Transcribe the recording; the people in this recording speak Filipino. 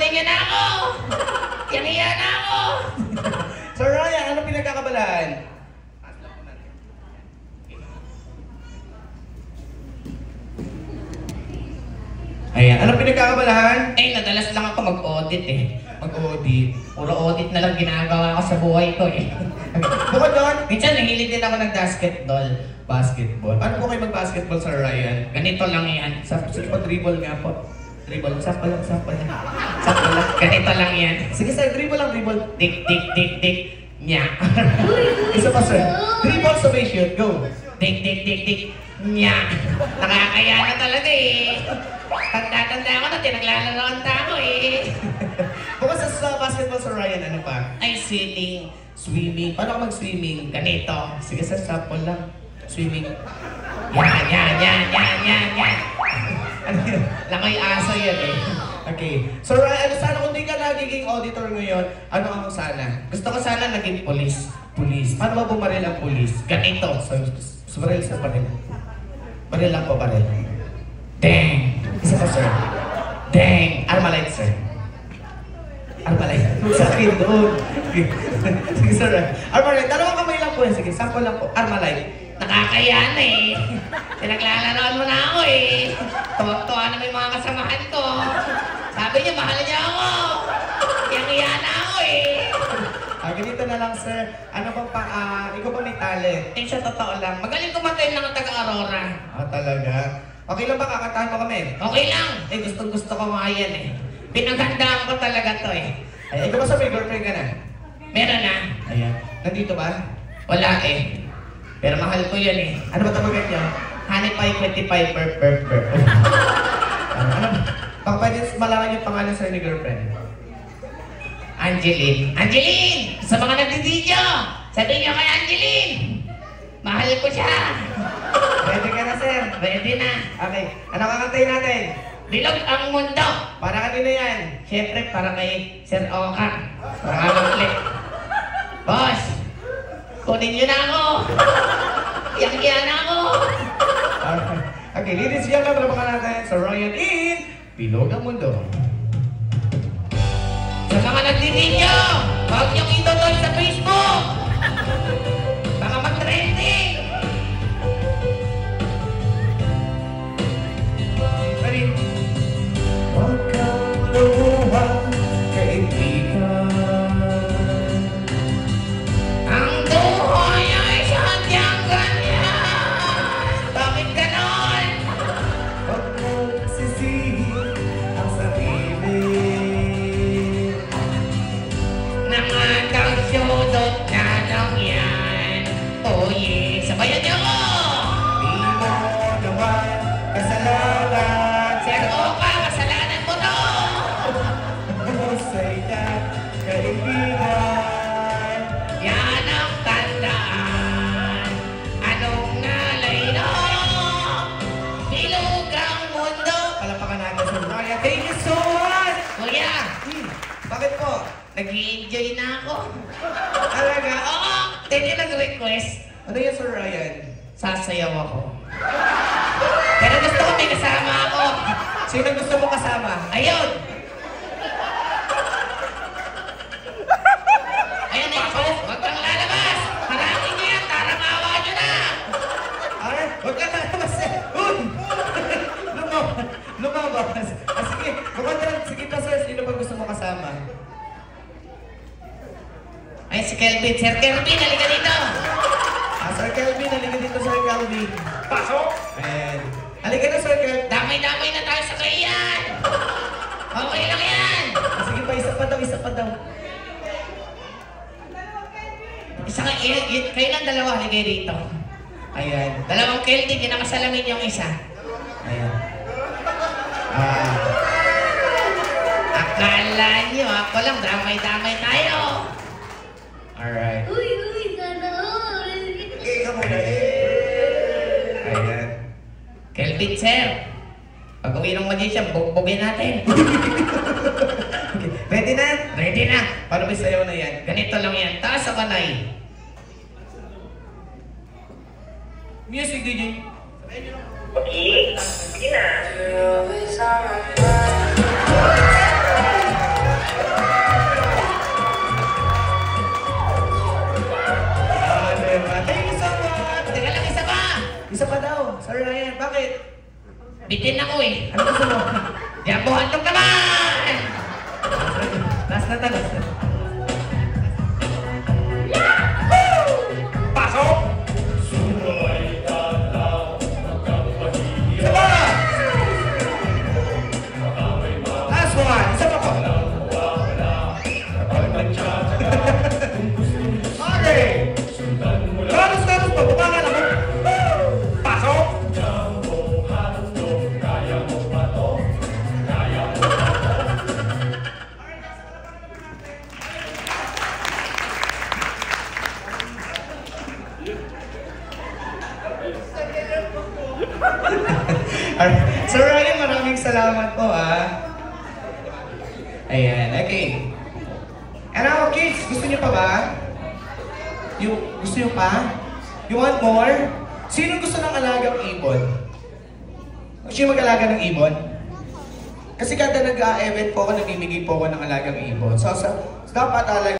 kunin niyo na ako! Yan na ako! Sir Ryan, ano pinagkakabalaan? Ayan, ano pinagkakabalaan? Eh, nadalas lang ako mag-audit eh. Mag-audit. Puro audit na lang ginagawa ko sa buhay ko eh. Bukod doon, Minsan, nahilig din ako ng basketball. basketball. Ano po kayo mag-basketball, Sir Ryan? Ganito lang yan. Sige po, dribble nga po. Dribble, sakpa lang, sakpa lang. Sakto lang. Ganito lang yan. Sige sir, dribble lang, dribble. Dik, dik, dik, dik. Nya. Isa pa sir. Dribble sa base shoot, go. Dik, dik, dik, dik. Nya. Nakakaya na talaga eh. Tanda-tanda ako na tinaglalaroan tao eh. Bukod sa basketball, Sir Ryan, ano pa? Ay, swimming. Swimming. Paano ka mag-swimming? Ganito. Sige sir, sample lang. Swimming. Yan. Ano yun? Langoy aso yan eh. Okay. Sir Ryan, ano sana kung di ka nagiging auditor ngayon, ano ang sana? Gusto ko sana naging polis. Police. Paano ba bumaril ang police? Ganito. So, baril sa baril. Baril lang po, baril. Dang. Isa pa sir. Dang. Armalite sir. Armalite. Sa akin doon. Sige sir. Armalite. Dalawang kamay lang po yan. Sige, sample lang po. Armalite. Nakakaya na eh. Pinaglalaroan mo na ako eh. Tuwag-tuwa na may mga kasamahan ko. Sabi niya, mahal niya ako. Yang-iya na ako eh. Ganito na lang sir. Ano bang ikaw ba may talent? Eh, sa totoo lang, magaling kumatain lang ang taga-Aurora. Talaga? Okay lang ba kakantahan mo kami? Okay lang. Eh, gustong-gusto ko nga yan eh. Pinaghandaan ko talaga to eh. Ay, ikaw ba sa may girlfriend ka na? Meron na. Ayan. Nandito ba? Wala eh. Pero mahal ko yun eh. Ano ba tawagan niya? Honey Pie 25 per. Ano? Baka pwede malaman yung pangalan sir ni girlfriend. Angeline. Angeline! Sa mga nagdi-video, sabihin niyo kay Angeline. Mahal ko siya. Ready ka na sir? Ready na. Okay. Ano kakantayin natin? Bilog ang mundo. Para kanina yan. Siyempre, para kay Sir Oka. Para ulit. Boss, kunin niyo na ako. Yang-iya na ako. Okay, ladies and gentlemen, talabakan natin sa Ryan in Bilog ang Mundo. Sa mga nagdi-video, huwag niyong ituloy sa Facebook. Baka mag-trending. Ready? Huwag kang luha, kaibigan. Ang buhay ay sadyang ganyan. Bakit ganon? Huwag kang sisihin ang sarili. Nakakasudot na lang yan. Oh yeah, sabayan niyo ako. Di mo naman kasalanan. Sir Oka, kasalanan mo to. Husay na kaibigan. Yan ang tandaan. Anong nalay na? Bilog ang mundo. Palapakan natin sa Ryan. Thank you so much! Kuya, Bakit po? nag-i-enjoy na ako. Talaga? Oo, pwede nag-request. Ano yan, Sir Ryan? Sasayaw ako. Pero gusto ko may kasama ako. Sino gusto mo kasama? Ayun! Ayun eh, huwag kang lalabas! Harangin niyo yan, tarang-awa niyo na! Ay, huwag ka lalabas eh! Uy! Lumabas! Sige, kumanda. Sige pa, sir. Sino ba gusto mo kasama? Ay, si Kelvin. Sir Kelvin, halika dito! Sir Kelvin, halika dito, Sir Kelvin. Pasok! Ayan. Halika na, Sir Kelvin. Damay-damay na tayo sa kaiyan! Okay lang yan! Sige pa, isa pa daw, isa pa daw. Isa ka, kayo lang dalawa, halika dito. Ayan. Dalawang Kelvin, kinakasalamin yung isa. Ayan. Akala nyo, ako lang, damay-damay tayo. Alright. Uy, sana all. Ikaw muna. Ayan. Kelvin, sir. Pag uwi ng magician, bugbugin natin. Okay. Ready na? Ready na. Paano may sayaw na yan? Ganito lang yan. Taas sa kanay. Music, DJ. Okay, sige na. Bitin ako eh. Ano gusto mo? Jumbo hotdog naman! Last na tanong. Pasok! Isa pa! Last one. Isa pa po. Okay. Galos po. Bumangan ako. Pasok! Sir Ryan, maraming salamat po Ayan, okay. And now, kids, gusto niyo pa ba? Gusto niyo pa? You want more? Sino gusto ng alagang ibon? Sino mag-alaga ng ibon? Kasi kada nag-event po ako, namimigay po ako ng alagang ibon. So dapat